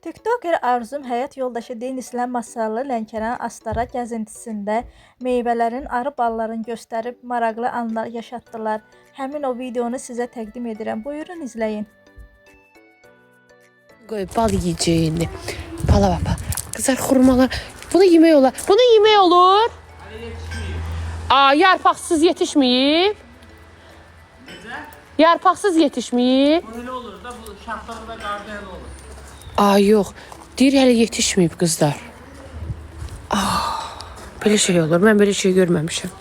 TikToker Arzum həyat yoldaşı Denislə Masallı Lənkəran Astara gəzintisində meyvələrin, arı ballarını göstərib maraqlı anlar yaşatdılar. Həmin o videonu sizə təqdim edirəm. Buyurun izləyin. Qoy bal yiyeceğini. Bala baba. Kızlar hurmalar. Bunu yemək olar. Bunu yemək olur. Yarpaqsız yetişmeyip. Yarpaqsız yetişmeyip. Böyle olur da bu şartlarda qarda elə olur. Yox. Deyir hələ yetişməyib qızlar. Belə şey olur. Mən belə şey görməmişəm.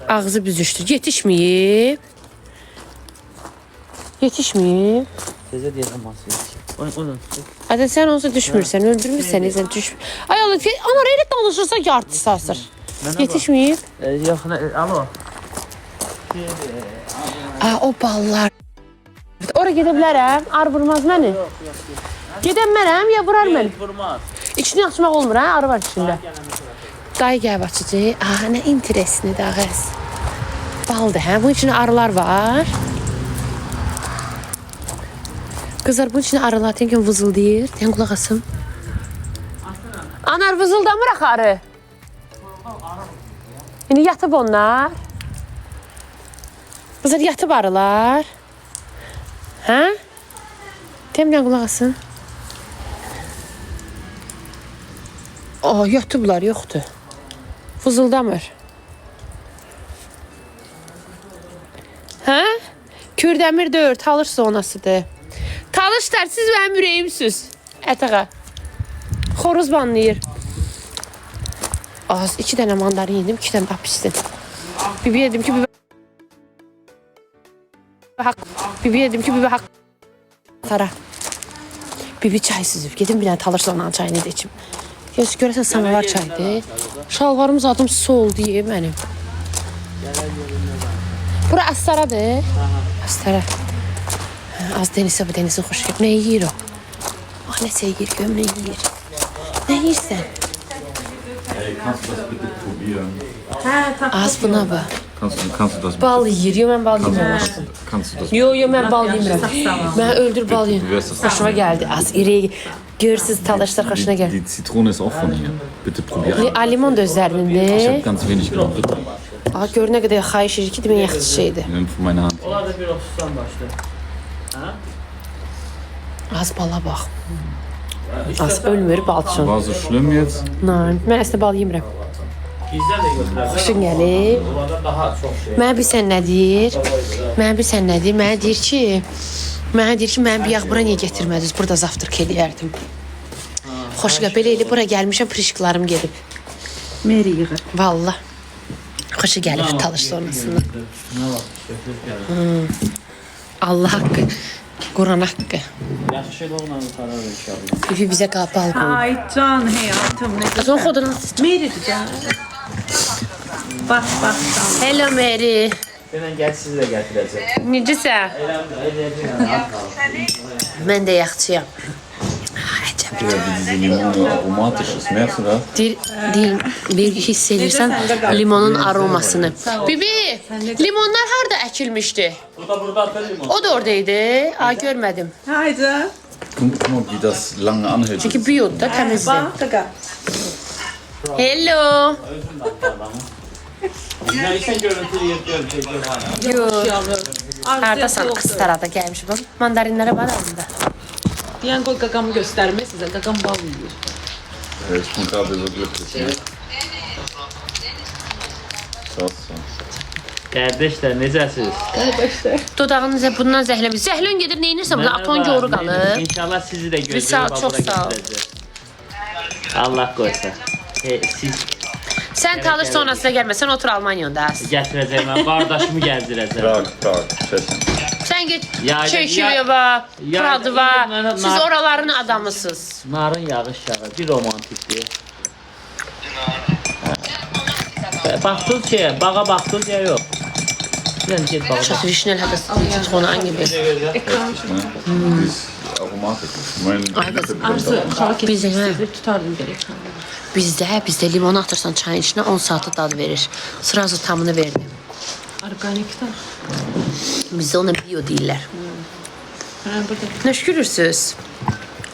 Ağzı büzüşdür. Yetişməyib. Yetişməyib. Tezə deyəcəm masaya. Oyun. Hadi sen olsa düşmürsən, öldürmürsən, sən düşmür. Ay Allah, ama elə danışırsa yartı sasır. Yetişməyib. Yox, alo. O ballar. Oraya gedə bilərəm, arı vurmaz məni. Gedəmərəm, ya vurar məni. Vurmaz. İçini açmaq olmur, arı var içində. Dayı gəl açıcı. Nə interesini də ağız. Baldır, bunun içində arılar var. Kızlar bunun içində arılar deyən vızıldayır. Deyən qulaq asım. Anar vızıldamır axı arı. Yəni yatıb onlar. Kızlar yatıb arılar. Hə? Deyən qulaq asın. Yatıblar, yoxdur. Vızıldamır. Hə? Kürdəmir 4, Talış zonasıdır. Talışlar, siz benim ürəyimsiniz. Ətağa. Xoruz banlayır. Az, 2 dənə mandarin yedim, 2 dənə apistin. Bibi dedim ki, bibi haqq. Tara. Bibi çay süzüb. Gedim bir dənə Talış zonanın çayını da içim. Görəsən samavar çaydır. Şalvarımız adım sol diye mənim. Bura Astaradır. Astara. Az Deniz'e bu Deniz'in hoş gelip ne yiyir o? Bak ne sevgili göm ne yiyir. Ne yiyirsen? Kannst du das bitte probieren? Az buna bak. Kannst du das Bal yiyir. Yo ben bal yemiyorum. Kannst du das Yo ben bal yemiyorum. Ben öldür bal yiyeyim. Hoşuma geldi. Az iri. Görürsüz Talışlar hoşuna geldi. Die Zitrone ist auch von hier. Bitte probier. Limon da Ich üzerinde. habe ganz wenig genommen. Bitte. Gör ne kadar xahiş edir ki demin yaxşı şeydi. Nimm von meiner Hand. Onlar da 1.30'dan başlayır. Az bala bax. Az ölmür balçın. War so schlimm jetzt? Nein, mən əslində bal yemirəm. Bizdə də götürər. Xoşun gəlir. Orada daha çox şey. Mənə bir sən nə deyir? Mənə deyir ki, mən bir yağ bura niyə gətirmədiniz? Burada zavtırk eləyərdim. Xoş belə elə bura gəlmişəm, prişklarım gedib. Meri yığır. Valla. Xoşu gəlib Talış sonrasında. Nə var? Şöhrət Allah haqqı, Quran haqqı. Yaxşılıqla qutarar inşallah. Bibi bizə bal qoyub. Ay can hayatım ne Son xodunu. Meri can. Bak can. Hello Mary. Denən gəl sizi də gətirəcək. Necəsən? Mən də yaxçıyam. Əcəb. Ja, wie diese Limone aromatisch ist. Merkst du das? Bir hiss edirsən limonun aromasını. Bibi, limonlar harda əkilmişdi? Burada atır limon. O da oradaydı. Görmədim. Haydi. Guck mal, wie das lange anhält. Çünki biyod da təmizdir. Bak taka. Hello. Nəysən görüntü yığır. Yox. Hardasan? Astarada gəlmişim. Bax, mandarinlərə var ağzında. Diyen koy gagamı gösterme size. Gagam bal yiyor. Ich bin gerade so glücklich. Ne? So. Qardaşlar, necəsiz? Dodağınızı bundan zəhləmiş. Zəhlön gedir, neynirsən? Burada aton yoru qalır. İnşallah sizi də Bir sağ ol, gözləyib çox bura sağ ol. gətirəcək. Allah qoysa. Siz Sən Talış sonrasına gəlməsən, otur Almaniyonda az. gətirəcək, mən qardaşımı gəzdirəcəm. Prag, Tschechien. Sən get Ya- Çeşiveva, ya- Pradova, ya- siz oraların adamısınız. Narın yağış yağır, bir romantikdir. Baxdınız şeyə, bağa baxdınız ya yox? Bilən get bağa. Şat vişnel hada sıkıntı konu hangi bir. Die ist aromatisch. Bizde hə, Tutardım gerek. bizdə limonu atırsan çayın içine 10 saatə dad verir. Sırazı tamını verdi. Organikten. Bizdə ona bio deyirlər. burada. Nə gülürsüz?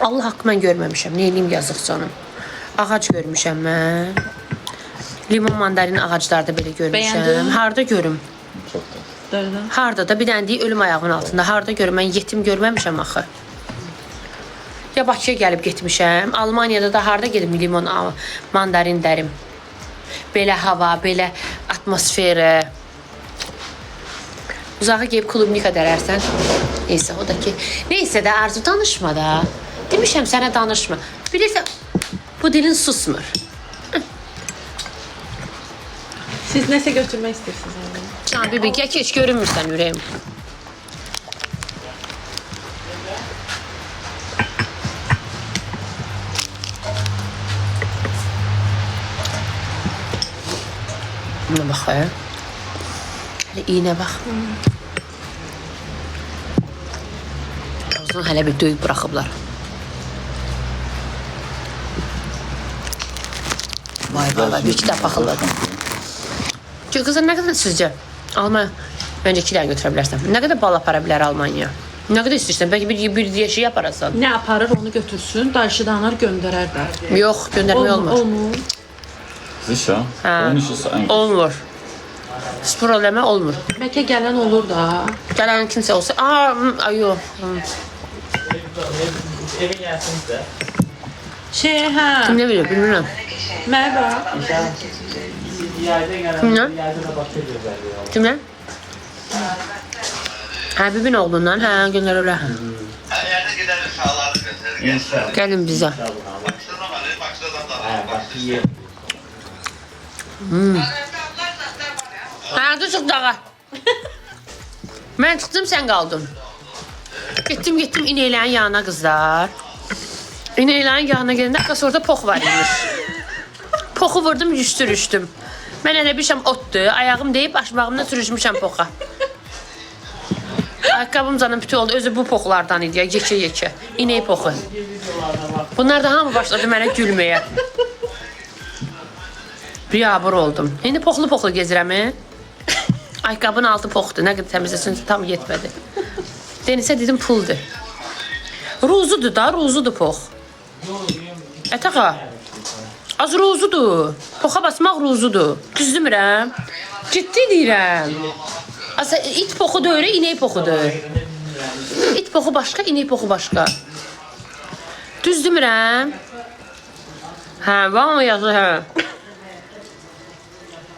Allah haqqı mən görməmişəm. Nə eləyim yazıq canım. Ağac görmüşəm mən. Limon mandarin ağacları da belə görmüşəm. Bəyəndin? Harda görüm? Çok da. Dərdə. Harda da bir dənə deyir ölüm ayağımın altında. Harda görüm? Mən yetim görməmişəm axı. Ya Bakıya gəlib getmişəm. Almaniyada da harda gedim limon mandarin dərim. Belə hava, belə atmosferi. Uzağa gəlib klubnika dərərsən. Neysə, o da ki. Neysə də Arzu danışma da. Demişəm sənə danışma. Bilirsən, bu dilin susmur. Siz nəsə götürmək istəyirsiniz? Yəni? Can bibi, gəl keç görünmürsən ürəyim. Buna bax, hə? Hələ iynə bax. Ağzını hələ bir döyüb bıraxıblar. Vay vay vay, bir kitap baxırlar. Qızlar, nə qədər sizcə? Almanya, məncə 2 dənə götürə bilərsən. Nə qədər bal apara bilər Almanya? Nə qədər istəyirsən? Bəlkə bir yeşiyi aparasan. Nə aparır onu götürsün, dayışıdanar göndərər də. Yox, göndərmək olmur. Olmur. Sicher? Ha. Ohne ist eigentlich. Olmur. Spor eləmə olmur. Bəlkə gələn olur da. Gələn kimsə olsa, ay yox. Eve gelsiniz de. Hə. Kim nə bilir, bilmirəm. Merhaba. Bir yerde gelen, Kimden? bir yerde de başka gözler. Kimdən? Həbibin oğlundan, hə, göndər ölə. Her yerde gideriz sağlardı gösteririz. Gəlin bizə. Baksana bana, baksadan da. Ha, bak iyi. Hə, dur çıx dağa. Mən çıxdım, sən qaldın. Getdim inəklərin yanına qızlar. İnəklərin yanına gedəndə qas orada pox var imiş. Poxu vurdum, sürüşdüm. Mən elə bilmişəm otdur, ayağım deyib başmağımda sürüşmüşəm poxa. Ayaqqabım canım bütün oldu, özü bu poxlardan idi ya, yekə. İnək poxu. Bunlar da hamı başladı mənə gülməyə. Biabır oldum. İndi poxlu gezirəm. Ayaqqabının altı poxdur, nə qədər təmizləsin tam yetmədi. Denisə dedim puldur. Ruzudur da, ruzudur pox. Ətağa. Az ruzudur. Poxa basmaq ruzudur. Düz demirəm. Ciddi deyirəm. Asa it poxudur, inək poxudur. İt poxu başqa, inək poxu başqa. Düz demirəm. Hə, var mı yazır, hə?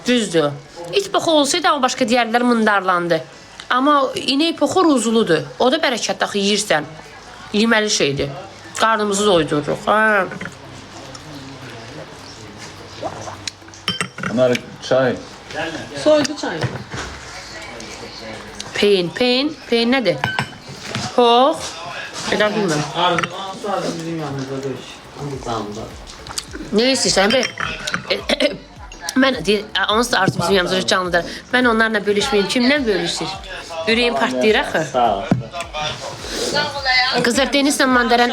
Düzdür. İt poxu olsaydı amma başqa digərlər mındarlandı. Amma inək poxu ruzuludur. O da bərəkətli axı yeyirsən. Yeməli şeydir. Qarnımızı doydururuq. Hə. Onlar çay. Soydu çayı. Peyn nədir? Pox. Qədər bilməm. Arzu bizim yanımızda dövüş. Anlıqlarında. Nə istəyirsən? Mən deyir, onsuz da Arzu bizim yanımızda canlıdır. Mən onlarla bölüşməyim. Kimlə bölüşür? Ürəyim partlayır axı. Sağ ol. Qızlar, Denizlə Mandaran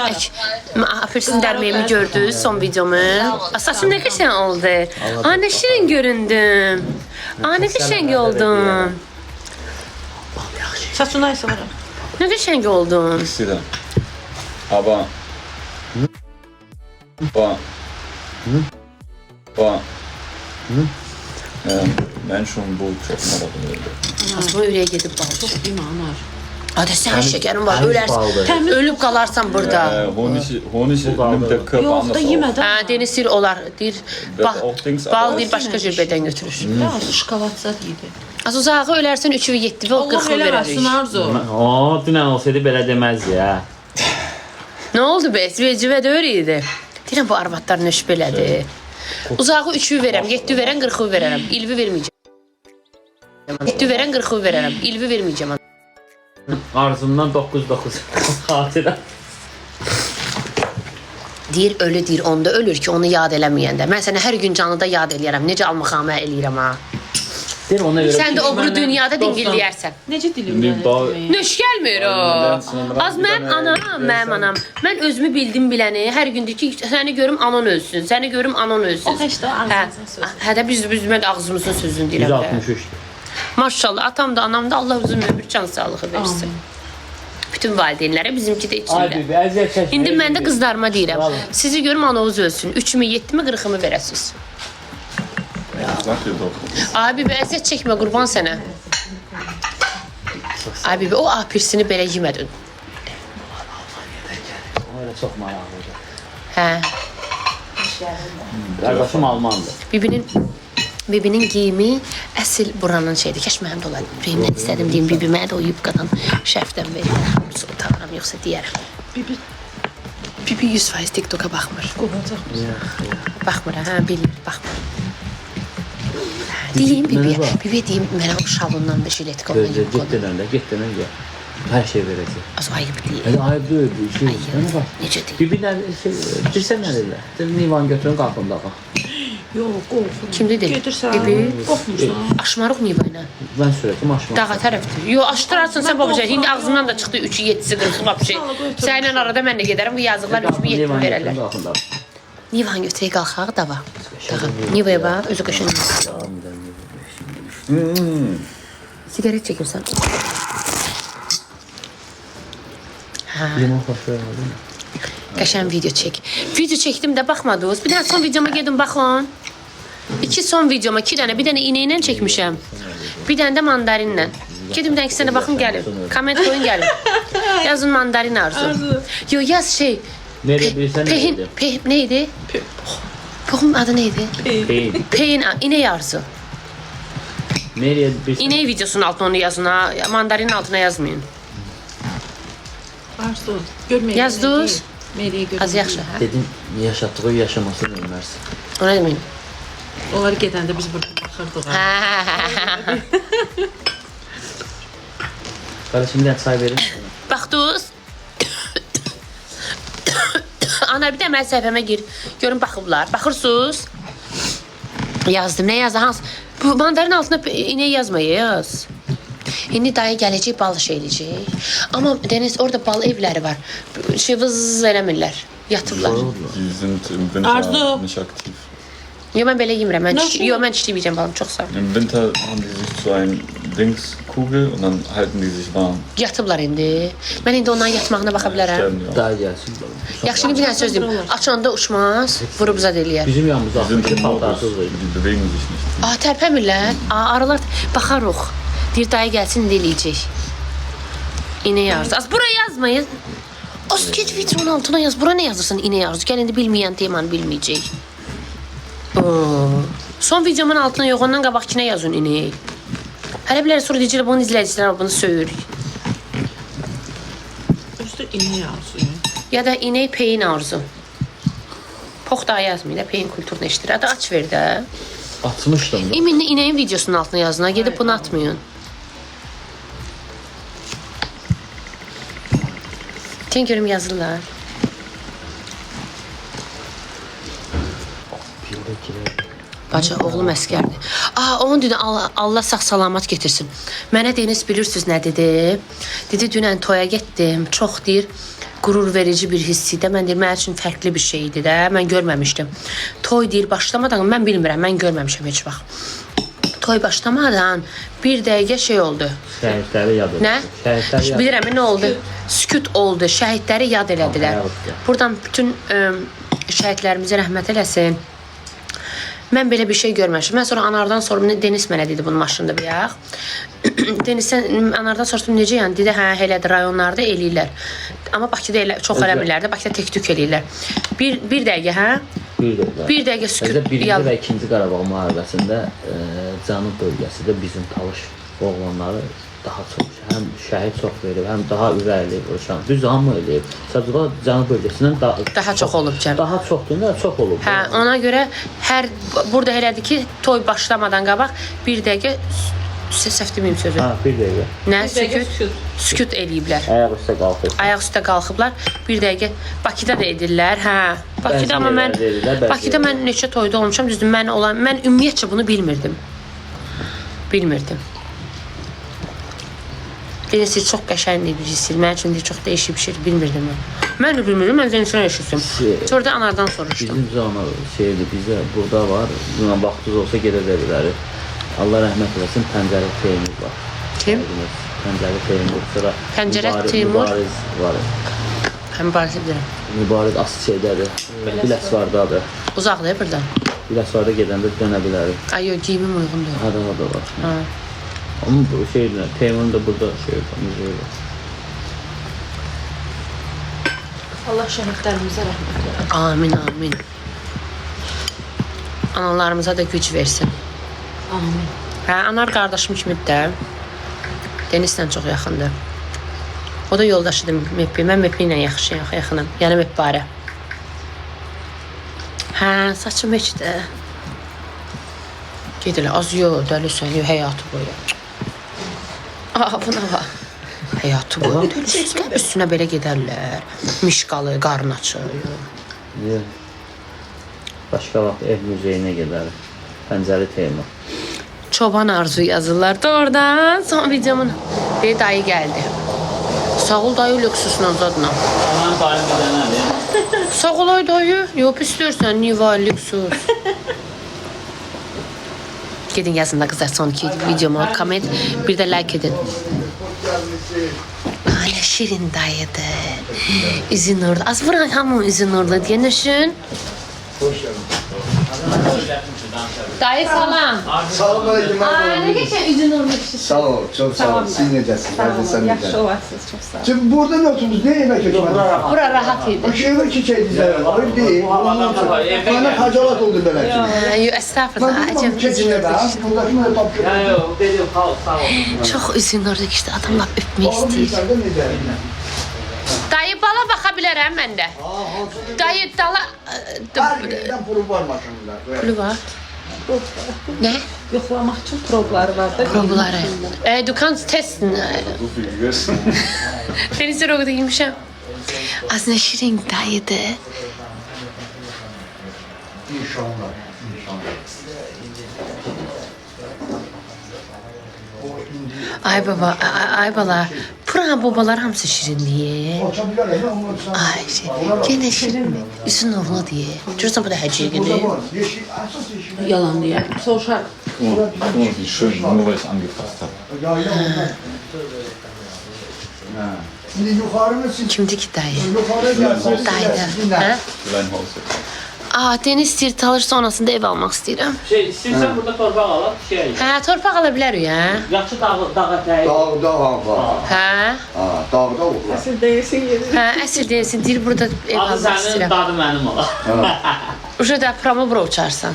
apelsin dərməyimi gördünüz son videomu. Saçım nə qəşəng oldu. Nə şirin göründüm. Nə qəşəng oldum. Saçına ise var. Nə qəşəng oldum. İkisi de. Aber. Ben schon bu çok merak ediyorum. Asma ürəyə gedib qaldı. Çok imanar. Adə sən şəkərin var, ölərsən. Ölüb qalarsan burada. Honig nimmt der Körper Yok da anders auf. yemeden. Deniz sir olar, deyir, bal deyir, başqa cür bədən götürür. Ya şokoladsa yedi. Az uzağı ölərsən 3 və 7 və o Allah 40 eləməsin verərik. Arzu. O, dünən olsaydı belə deməzdi ya. Nə oldu be? Vecivə də öyle idi. Deyirəm, bu arvadlar nöş belədir. Uzağı 3'ü verəm, 7'ü verən 40'ı verərəm. İlvi verməyəcəm. 7'ü verən 40'ı verərəm. İlvi verməyəcəm. Arzumdan 9 xatirə. Deyir, ölü deyir, onda ölür ki, onu yad eləməyəndə. Mən sənə hər gün canlıda yad eləyərəm. Necə almaqamə eləyirəm ha. Deyir, ona görə Sən də o buru dünyada dingilləyərsən. Necə dilim Şimdi gəlir daha- deməyə? Nöş gəlmir o. Az mənim anam. Mən özümü bildim biləni. Hər gündür ki, səni görüm anan ölsün. Səni görüm anan ölsün. O heç də ağzınızın sözü. Hə də biz mən ağzımızın sözünü deyirəm. də. 163. Maşallah, atam da anam da Allah uzun ömür can sağlığı versin. Bütün valideynlərə, bizimki də Ay içində. bibi, əziyyət çəkmə. İndi mən də qızlarıma deyirəm. Bravo. Sizi görüm anavuz ölsün. 3-mü, 7-mi, 40-mı verəsiz. Sag dir doch. Ay bibi, əziyyət çəkmə, qurban sənə. Ay bibi, o apirsini belə yemədin. O elə çox maraqlıdır. Hə. Qardaşım Almandır. Bibinin giyimi əsl buranın şeydir. Kaş mənim də olaydı. Ürəyimdən istədim deyim, bibi mənə də o yubqadan şərfdən verir. Yoxsa utanıram, yoxsa deyərəm. Bibi 100% TikToka baxmır. Baxmır, hə, bilir, baxmır. Deyim bibiyə, bibiyə deyim, mənə o şalondan da jiletka olan yubqadan. Get denəndə. Hər şey verəcək. Az ayıb deyil. Elə ayıb deyil bu şey. Ayıb, necə deyil. Bibi nə girsən nə deyirlər? Nivan götürün qalxında bax. Yox, qorxur. Kim dedi? Gedirsən. Bibi. Qorxmursan. Aşmarıq niyə ilə? Mən sürətim aşmaq. Dağa tərəfdir. Yo, aşdırarsın sən babacaq. İndi ağzımdan da çıxdı 3-ü, 7-si, 40-ı lap şey. Səninlə arada mən də gedərəm. Bu yazıqlar 3-ü, 7-mi verərlər. Nivan götürək qalxaq dava. Dağa. Nivaya bax, özü qəşəng. Sigaret çəkirsən. Limon xoşlayır aldın mı? Qəşəng video çək. Video çəkdim də baxmadınız. Bir dənə son videoma gedin baxın. 2 son videoma, 2 dənə, bir dənə iynə ilə çəkmişəm. Bir dənə də mandarinlə. Gedin bir dənə ikisine baxın gəlin. Komment koyun gəlin. Yazın mandarin arzu. Yo yaz şey. Nereye bilirsən neydi? Neydi? Pohum adı neydi? Peyin. Peyin, inək arzu. Nereye bilirsən? İnək videosunun altına onu yazın ha. Mandarinin altına yazmayın. Arzu, görməyə. Yazdınız? Meriyə görməyə. Az yaxşı, hə? Dedim, yaşatdığı yaşamasını bilmərsin. Ona deməyin. Onlar gedəndə biz burada baxırdıq. Ha. Qardaşım bir dənə çay verin. Baxdınız? Ana bir də mən səhifəmə gir. Görün baxıblar. Baxırsınız? Yazdım. Nə yazdı? Hansı? Bu mandarin altına inək yazmayı yaz. İndi dayı gələcək, bal şey eləyəcək. Amma Deniz, orada bal evləri var. Şey vız eləmirlər. Yatıblar. Die sind im Winter Arzu. nicht aktiv. Yo, mən belə yemmirəm. Mən çiçləyəcəm balım. Çox sağ ol. Im Winter haben die sich so ein Dingskugel und dann halten die sich warm. Yatıblar indi. Mən indi ondan yatmağına baxa bilərəm. Sterben die auch. Daha gəlsin. Yaxşı, bir dənə söz deyim. Açanda uçmaz, vurub zad eləyər. Bizim yanımızda Die sind axmış im Modus, paltarsızdır. die bewegen sich nicht. Tərpəmirlər. Arılar baxarıq. Deyir dayı gəlsin, indi eləyəcək. İnək arzu. Az bura yazmayın. Az get vitronun altına yaz. Bura nə yazırsan inək arzu? Gəl indi bilməyən temanı bilməyəcək. Son videomun altına yox, ondan qabaqkinə yazın inək. Hələ bilərək sonra deyəcəklər, bunu izləyicilər bunu söyür. Üstə inək arzu. Ya da inək peyin arzu. Pox daha yazmayın da, peyin kulturunu eşitir. Hadi aç ver də. Açmışdım da. İminli inəyin videosunun altına yazın. Gedib bunu atmayın. Sən görüm yazırlar. Bacı, oğlum əskərdir. Onun dedi, Allah sağ-salamat getirsin. Mənə Deniz bilirsiniz nə dedi? Dedi, dünən toya getdim. Çox deyir, qürur verici bir hissidə. Mən deyir, mənim üçün fərqli bir şeydi də. Mən görməmişdim. Toy deyir, başlamadan, mən bilmirəm, mən görməmişəm heç vaxt. Toy başlamadan bir dəqiqə şey oldu. Şəhidləri yad etdi. Nə? Şəhidləri yad Bilirəm, nə oldu? Sükut oldu, şəhidləri yad elədilər. Buradan bütün şəhidlərimizi rəhmət eləsin. Mən belə bir şey görməmişəm. Mən sonra Anardan sonra Deniz mənə dedi bunu maşında bir yax. Denizdən Anardan soruşdum necə yəni? Dedi, hə, elədir, rayonlarda eləyirlər. Amma Bakıda çox eləmirlər də, Bakıda tək-tük eləyirlər. Bir dəqiqə, hə? Bir dəqiqə sükut. Birinci və ikinci Qarabağ müharibəsində Cənub bölgəsində bizim Talış oğlanları daha çox, həm şəhid çox verib, həm daha ürəkli vuruşan. Düz hamı eləyib. Sadəcə Cənub bölgəsindən daha çox olub cəm. Daha çoxdur, nə çox olub. Hə, ona görə burada elədi ki, toy başlamadan qabaq bir dəqiqə səhv deməyim sözü. Hə, bir dəqiqə. Nə? Sükut eləyiblər. Ayaq üstə qalxıb. Ayaq üstə qalxıblar. Bir dəqiqə Bakıda da edirlər. Hə. Bakıda amma mən Bakıda mən neçə toyda olmuşam, düzdür, mən ümumiyyətcə bunu bilmirdim. Denizli çox qəşəng bir hissdir. Mənim üçün çox dəyişik bir şey bilmirdim mən. Mən də bilmirdim, mən Denizlidən eşitdim. Sonra da Anardan soruşdum. Bizim zaman şeydir, bizdə burada var. Buna vaxtınız olsa gedə də bilərik. Allah rəhmət eləsin, pəncərə peyimiz var. Kim? Pəncəli Teymur, sonra Pəncəli Teymur. Mübariz var. Həm barəsə bilirəm. Mübariz Asçeydədir. Biləsvardadır. Uzaqdır buradan. Biləsvarda gedəndə dönə bilərik. Ay yox, geyimim uyğundur. Hada var. Ha. Onun bu şeylə, Teymurun da burada şey var, müzeyi var. Allah şəhidlərimizə rəhmət eləsin. Amin, amin. Analarımıza da güc versin. Amin. Hə, anar qardaşım kimidir də. Denislə çox yaxındır. O da yoldaşıdır Meppi. Mən Meppi ilə yaxınım. Yəni Meppi barə. Hə, saçım heç də. Gedirlər, az yox, dəlisən, yox, həyatı boyu. Aa, buna bax. Həyatı boyu, dəlisən, üstünə belə gedərlər. Mişqalı, qarın açır. Yox. Başqa vaxt ev muzeyinə gedərik. Pəncəli Teymur. Çoban Arzu yazırlar da oradan. Son videomun bir dayı geldi. Sağ ol dayı lüksusla zadına. Aman dayım bir dənədir. Sağ ol ay dayı. Yok istiyorsan Niva lüksus. Gidin yazın da kızlar sonraki videoma comment bir de like edin. Ay ne şirin dayıdır. İzin orada. Az bırak hamı izin orada diye düşün. Dayı salam. Salam aleyküm. Aa ne geçen izin orada işte. Sağ ol, çok sağ ol. Siz necəsiniz? Hadi sen Yaxşı necəsiniz? olasınız, çox sağ olun. Şimdi burada ne oturtunuz? Ne yemek geçmediniz? Bura rahat idi. Bak eve çiçeğiniz var. Değil. Bana hacalat oldu böyle. Yok estağfurullah. Ben Acem bunu izin çekişte orada ben. işte. Buradaki böyle tapşırdım. Yox, dedim, sağ ol. Çok izin orada işte adamlar öpmek Oğlum istiyor. sen de necə? Dayı bala baxa bilərəm mən də. Dayı dala Her yerden pulu var maşınlar. pulu var. Ne? Yoxlamaq üçün probları var da. Probaları. Du kannst testen. So viel gegessen. Seni soruda yemişəm. Aslında şirin dayıdı. İnşallah. Ay baba, ay bala. Buranın babalar hamısı şirin diye. Açabilir mi? Onu sen. Ay şey, gene şirin mi? Üstün oğlu diye. Görürsən bu da həcciyə gedir. Yeşil, asas yeşil. Yalan deyər. Soruşar. Guck mal, wie schön, nur weil ich es angefasst habe. Yayla onlar. Şimdi yukarı mısın? Kimdi ki dayı? Yukarı gelsin. Dayıdı. Hə? Klein Haus jetzt. Aa, deniz istəyir, talır sonrasında ev almaq istəyirəm. Şey, istəyirsən burada torpaq alaq, şey. Hə, torpaq ala bilərik, hə? Yaxşı dağ ətəyi. Dağda var. Hə? Ha, dağda olur. Siz deyirsin gedir. Hə, əsl deyilsin, deyir burada ev Adı almaq sənin, istəyirəm. dadı mənim ola. Uşa da prama bura uçarsan.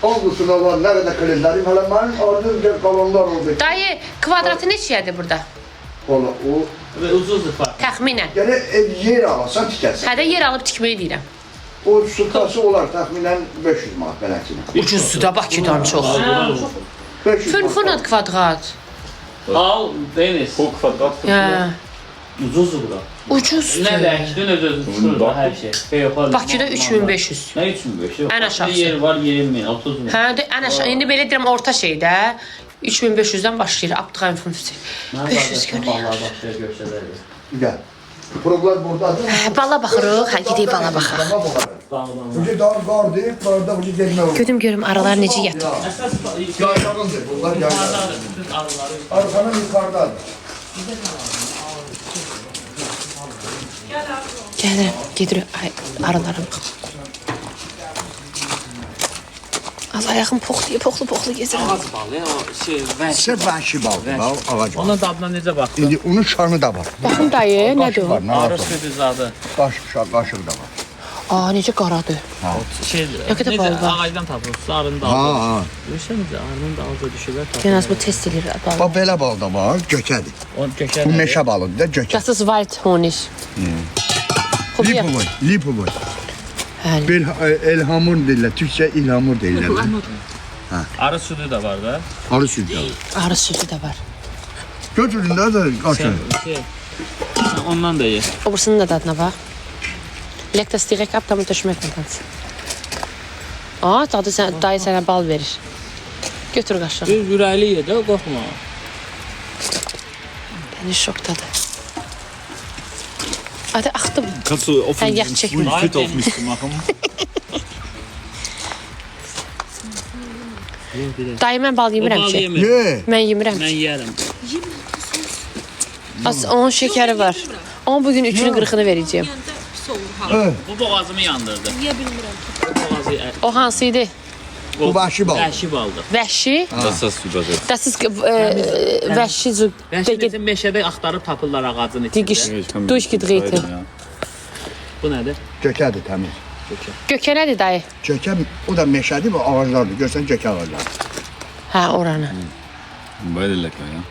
Avgust'da var, ne kadar kalendarim hala benim ardınca kalanlar oldu. Dayı, kvadratı neçəyədir burada? Ola, o, Və ucuzdur fark. Təxminən. yani yer alasan tikəsin. Hə də yer alıb tikməyi deyirəm. O sutası olar təxminən 500 manat beləkçinə. Ucuzdur da Bakıdan çox. 500 500 kvadrat. Al, Deniz. Pro Quadrat 5 Hə, Euro. Ucuzdur bura. ucuzdur. Nə dəyişdin, öz düşürür hər şey. Feyyoxlar. Bakıda 3500. Nə 3500? Ən aşağısı. Yer var, 20 min, 30 min. Hə, də ən aşağı, indi belə deyirəm orta şeydə 3500-dən başlayır. Abdurrahim Fınfisi. 500 görə. Vallahi başlayır göstərəcək. Gel. Problem buradadır. Hə, bala baxırıq, hə gedək bala baxaq. Önce daha qardı, qarda bu gelmə olur. Gördüm görüm aralar necə yatır. Əsas Yaylarındır, bunlar yaylar. Arxanın yukarıdadır. Gəlirəm, gedirəm. Ay, aralara bax. Az ayağım poxlu gezirəm. ağac balı, o şey, vəhşi. Sırf vəhşi baldır, ağac var. Onun dadına necə baxdın? İndi onun şanı da var. Baxın dayı, nədir Qaşı o? var, nə Arı var? südü zadı. Qaşıq da var. Aa, necə qaradır. Şeydir. Nə qədər bal var? Ağacdan tapılır, arının Ha, dalında. ha. Görürsən necə arının dalında düşürlər tapılır. Genaz bu test edir adam. Bax belə bal da var, gökədir. O kökər. Bu meşə balıdır da, gökə. Das ist Waldhonig. Probier. Lipovoy, lipovoy. Hə, Elhamur deyirlər, Türkçə ilhamur deyirlər. Arı südü də var da. Arı südü. arı südü də var. Götürün də qaşın. Şey, sən ondan da ye. Obursının da dadına bax. Leg das direkt ab, damit du schmecken kannst. Aa, dadı dayı sənə bal verir. Götür qaşıq. Düz ürəkli ye də, qorxma. Beni şokdadır. Hadi axtım. Kannst du aufhören, Ja, diesen check frühen mal. Fit auf mich zu machen? Dayı mən bal yemirəm ki. Ye. Mən yemirəm Mən ki. yeyərəm. Az onun şəkəri var. Onun bugün 3'ünü 40'ını verəcəyim. Pis olur ha. Bu boğazımı yandırdı. Niyə bilmirəm. Bu boğazı O hansıydı? Bu vəhşi bal. vəhşi baldır. Vəhşi. Das hast du das jetzt. Das ist vəhşi zug. Vəhşi bizim meşədə axtarıb tapırlar ağacın Digiş. içində. Ich kann Durchgedreht. unterscheiden, ja. Bu nədir? Gökədir təmiz. Gökə nədir dayı? Gökə o da meşədir və ağaclardır. Görsən gökə ağacları. Hə, oranı. Beide lecker, ja.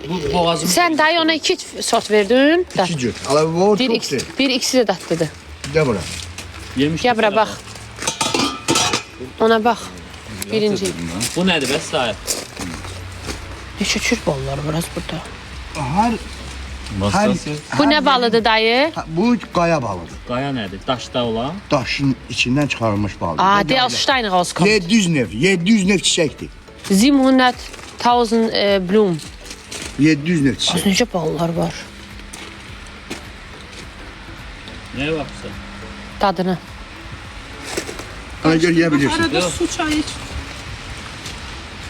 Bu boğazımı Sən dayı ona 2 sort verdin. İki cür. Ala bu Bir çok ikisi, şey. bir ikisi de tatlıdır. De bura. yemiş. Gel bura bak. Ona bak. Birinci. Bu nədir bəs sahib? Ne çöçür ballar var az burada. Her, Was Her- ist das jetzt? Bu ne balıdır dayı? bu qaya balıdır. Qaya nədir? Daşda olan. Daşın içindən çıxarılmış balıdır. Aa, der aus Stein rauskommt. 700 növ, 700 növ çiçəkdir. 700.000 Blumen. 700 növ Az çiçək. necə ballar var. Nəyə baxırsan? Dadına. Ona görə yeyə bilirsin. Arada su çay iç.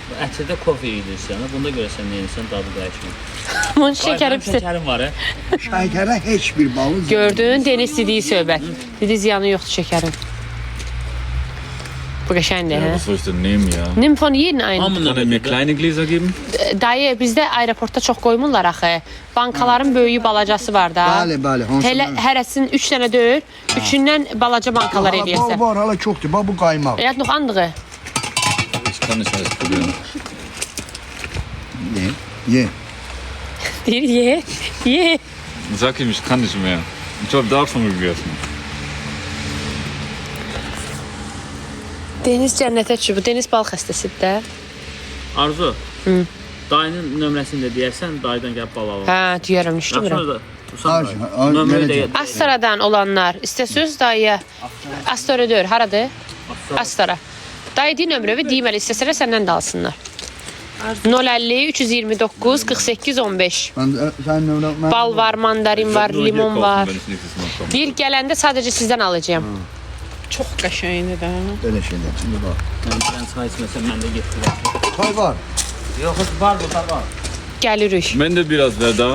Bu ətirdə kofe yedirsən, bunda görə sən nə insan dadı dəyişmir. Bunun şəkəri pis. Şəkərim var, Şəkərə heç bir balı Gördün, Deniz dediyi söhbət. Dedi ziyanı yoxdur şəkərin. Bu qəşəngdir, Ja, hə? was soll ich denn nehmen, ja? Nimm von jedem einen. Hamını Kann er mir kleine Gläser geben? Dayı, bizdə aeroportda çox qoymurlar axı. Bankaların böyüyü balacası var da. Bəli, bəli, hansılar? Hələ hərəsinin 3 dənə deyil, üçündən balaca bankalar Bal eləyirsən. var, hala çoxdur. Bax bu qaymaq. Er hat noch andere. Ich kann nicht alles probieren. Ye. Deyir, ye, ye. Sag ihm, ich kann nicht mehr. Ich habe davon gegessen. Deniz cənnətə düşüb. Bu Deniz bal xəstəsidir də. Arzu. Dayının nömrəsini də deyərsən, dayıdan gəlib bal alalım. Hə, deyərəm, işləmirəm. Sonra da Arzu, nömrə gələcək. də Astaradan olanlar, istəsiniz dayıya. Astara deyir, haradır? Astara. Dayı deyin nömrəvi, deyim əli istəsələr səndən də alsınlar. 050 329 48 15. Sən nömrə Bal var, mandarin var, Ich werde nur hier limon kaufen, var. wenn ich nächstes Mal komme. Bir gələndə sadəcə sizdən alacağam. Çox qəşəngdir də. belə şeylər. Şimdi bax. Mən çay içməsəm mən də getirəm. Çay var. Yox, var burada var. Gəlirik. Mende biraz ver da.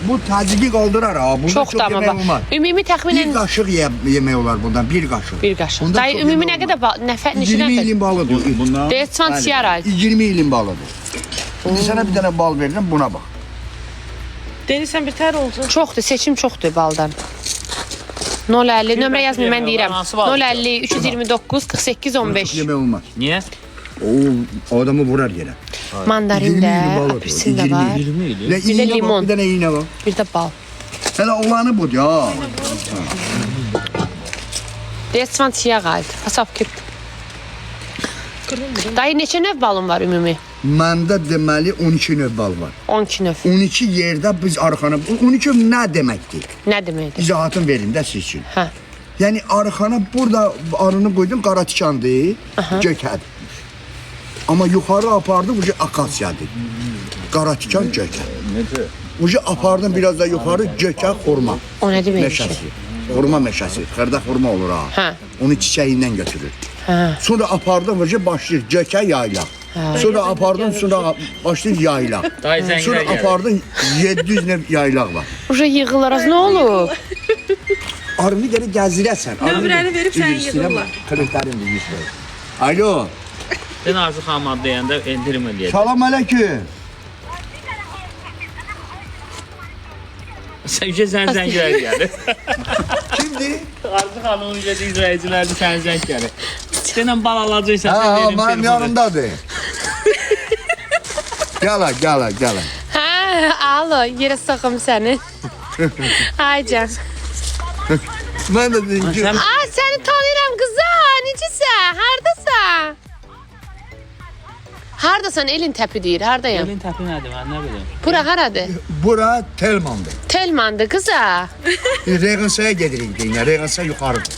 Bu təcili qaldırar ha. Burada Çox da amma yemək bax. olmaz. Ümumi Bir təxminən qaşıq yemək olar bundan, bir qaşıq. bir qaşıq. Bunda Dayı çox ümumi yemək nə qədər nəfər 20 neçə ilin balıdır. Bundan Deyir 20 Jahre. 20 ilin balıdır. Şimdi sənə bir dənə bal verirəm, buna bax. Deniz sən bir tər olsun. Çoxdur, seçim çoxdur baldan. 050 nömrə yazmayın mən deyirəm. Hansı bal? 050 329 48 15. Yemək olmaz. Niyə? O adamı vurar yerə. Mandarin 20 də, ilin balıdır. apelsin də 20 var. 20 il. Nə Bir də iynə limon. bax, bir dənə iynə bax. Bir də bal. Hələ olanı budur ya. Der ist 20 Jahre alt. Pass auf, kippt. Dayı neçə növ balın var ümumi? Məndə deməli 12 növ bal var. 12 növ. 12 yerdə biz arxana 12 nə deməkdir? Nə deməkdir? İzahatını verin də siz üçün. Hə. Yəni arxana burada arını qoydun qara tikandır, gökədir. Amma yuxarı apardım ucu akasiyadır. Qara tikan gökə. Nete. Ucu apardım biraz da yuxarı gökə xurma O nə deməkdir? meşəsi. Xurma meşəsi, xırda xurma olur ha. Hə. Onu çiçəyindən götürür. Hə. Sonra apardım ucu başlayır gökə yaylaq. Sonra apardım sonra başlayır yaylaq. Dayı zənglər Sonra gəlir. apardım 700 növ yaylaq var. Uşa yığırlar az nə olub? Arını geri gəzdirəsən. Nömrəni verib səni yığırlar. Kırıklarım da 100 lira. Alo. Sən Arzu xanım adı deyəndə endirim eləyəcək. Salam aleyküm. Sən yüce sən zənglər gəlir. Kimdir? Arzu xanımın yüce izləyiciləri sən zəng gəlir. Sənən bal alacaqsan, Ha, sən ha, verim benim telefonu. yanımdadır. Gel gel gel. Hə, alo, yerə soxum səni. Ay can. Ben de dedim ki, Aa, səni tanıyıram qıza. Necəsən? Hardasan? Hardasan? Elin təpi deyir. Hardayam? Elin təpi nədir, mən nə bilim. Bura haradır? bura Telman'dır. Telmandır qıza. Regansa'ya gelirik deyinə. Regansa yukarıdır.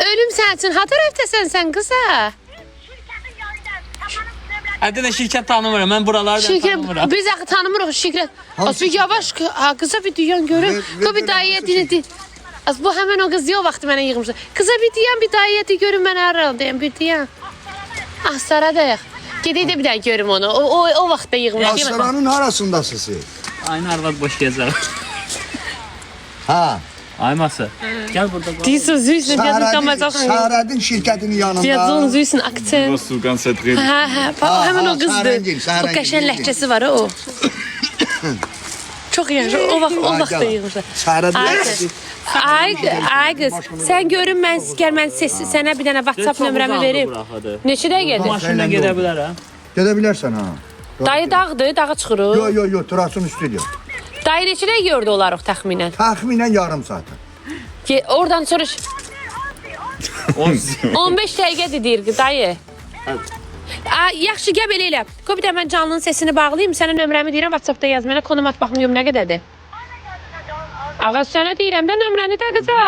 Ölüm sən üçün. Ha tərəfdəsən sən qıza? Hədə də şirkət tanımıram, mən buralardan Şirkət, tanımıram. biz axı tanımırıq şirkət. Az bir yavaş, ha qıza bir duyan görüm. Ver- Qı bir ver- dayıya ver- deyir. Az bu həmən o qız yox vaxtı mənə yığmışdı. Qıza bir deyən bir dayıya deyir görüm mən haraldayım bir deyən. Ah Saradayıq. Gedək də bir dənə görüm onu. O vaxtda yığmışdı. Astaranın harasındasınız siz? Aynı arvad boş gezer. Ha. Ayması. Gel burada. Deyirsən, Züyüsün Səhərədin şirkətinin yanında. Diyazın Züyüsün aksen. Was du ganz Zeit reden. Hə, bax həmin o qızdır. O qəşəng ləhcəsi var o. Çox yaxşı. O vaxtda yığmışlar. Səhərədin. Ay qız, sən görün mən sənə bir dənə WhatsApp nömrəmi verim. Neçə dəqiqədir? Maşınla gedə bilərəm. Gedə bilərsən ha. Dayı dağdır, dağa çıxırıq. Yo, Turasın üstüdür. Dayı neçə dəqiqə gördü olarıq təxminən? Təxminən yarım saat. Oradan sonra 15 dəqiqə deyir dayı. Yaxşı, gəl belə elə. Qoy bir də mən canlının sesini bağlayayım. Sənə nömrəmi deyirəm, WhatsAppda yaz. Mənə konum at baxım, nə qədərdir? Ağa, sənə deyirəm də nömrəni də qıza.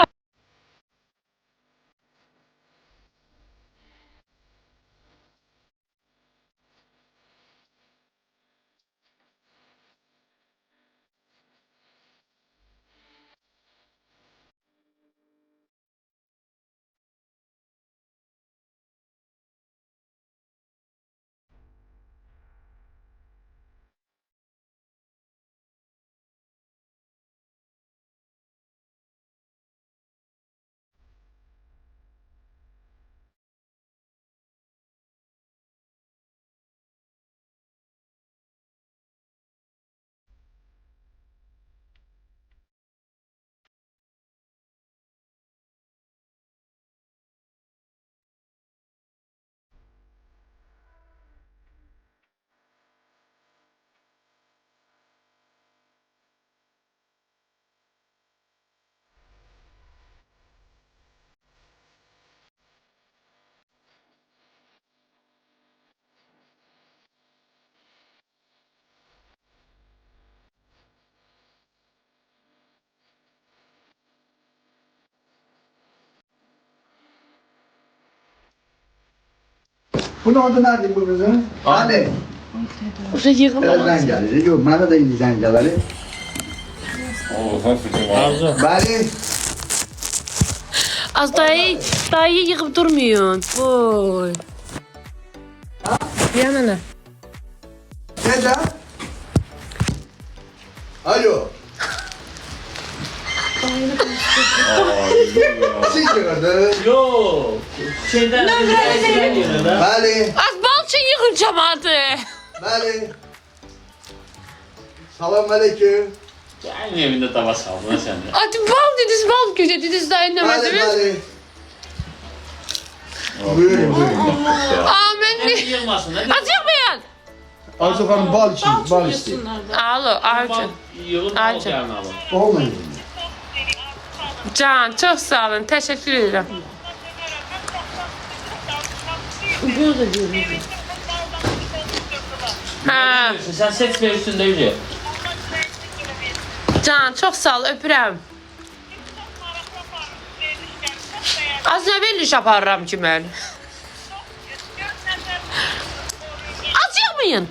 Bunun adı nədir bu qızın? Ali. Uşa yığılmalı. Zəng gəlir. Yox, mənə də indi zəng gəlir. Oh, hoffentlich. Bəli. Az dayı yığıb durmayın. Boy. Yanına. Necə? Alo. Siz yığırdınız? Yok. Şeyden. Bəli. Az balçı yığın cəmaatı. Bəli. Salam aleyküm. Gelin evinde tava saldın sen de. Hadi bal dediniz, bal götürdünüz dayının Bəli, nömrəsini. bəli. Buyurun, buyurun. Amin. Yılmasın. Az yığmayın. Arzu xanım bal için, bal istəyir. Alo, Arçın. Yığın Ayça. al gelin alın. Olmayın. Can, çok sağ olun. Teşekkür ederim. Ha, Sen set ver üstünde yürü. Can, çok sağ ol. Öpürəm. Az nə veriliş aparıram ki mən? Az yığmayın.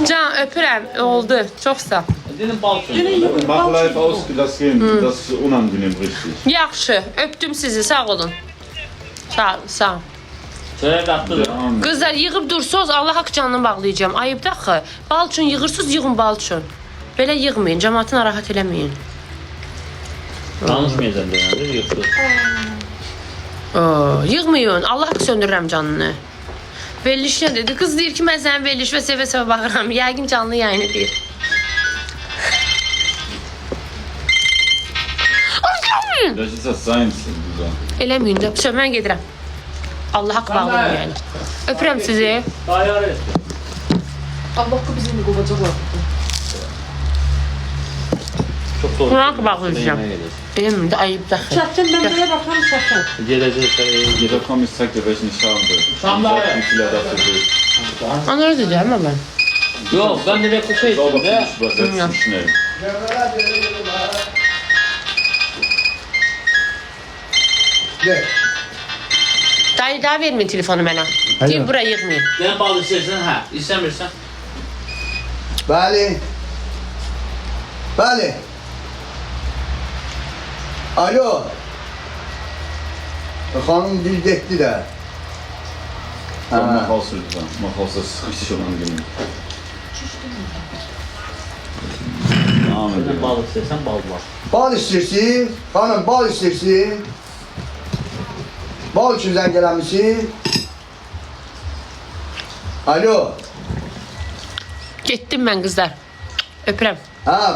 Can, öpürəm. Oldu. Çok sağ ol. Dedim balçın. Mach live aus, lass gehen. Das ist unangenehm, richtig. Yaxşı. Öptüm sizi. Sağ olun. Sağ ol. Şöyle kattı. Qızlar yığıb dursunuz, Allah haqq canını bağlayacağım. Ayıbdır axı. Balçın yığırsınız, yığın balçın. Belə yığmayın, cəmaatı narahat eləməyin. Danışmayacağım dedim. Yoktu. Yığmayın, Allah haqq söndürürəm canını. Veriliş nə dedi? Qız deyir ki, mən sənin veriliş və sevə-sevə baxıram. Yəqin canlı yayını deyir. Vielleicht ist das seins, du sagst. Eləməyin də, mən gedirəm. Allah haqq bağlayım yəni. Öpürəm sizi. Dayar et. Allah bizim qovacaqlar. Çok doğru. Buna haqq bağlayacağım. Eləməyin də, ayıbdır axı. Çatın ben böyle bakalım çatın. Gelecek. Jeder komm, ich zeig dir, welchen ich haben will. Tamam, Ich da sag, ja. wie viel er dafür will. Onları deyəcəm ama ben. Yok ben direkt kutu Sauber ettim für de. dich übersetzen, schnell. Gel. Dayı daha verməyin telefonu mənə. Deyir, bura yığmayın. Ne bal istersen ha. İstemirsen. Bəli. Bəli. Alo. Xanım dil getdi də. So, mach aus, mach aus, das ist richtig unangenehm. Amin. Bal istəyirsən, bal var. Bal istəyirsin? Xanım, bal istəyirsin? Bal üçün zəng eləmişsin? Alo. Getdim mən qızlar. Öpürəm. Ha,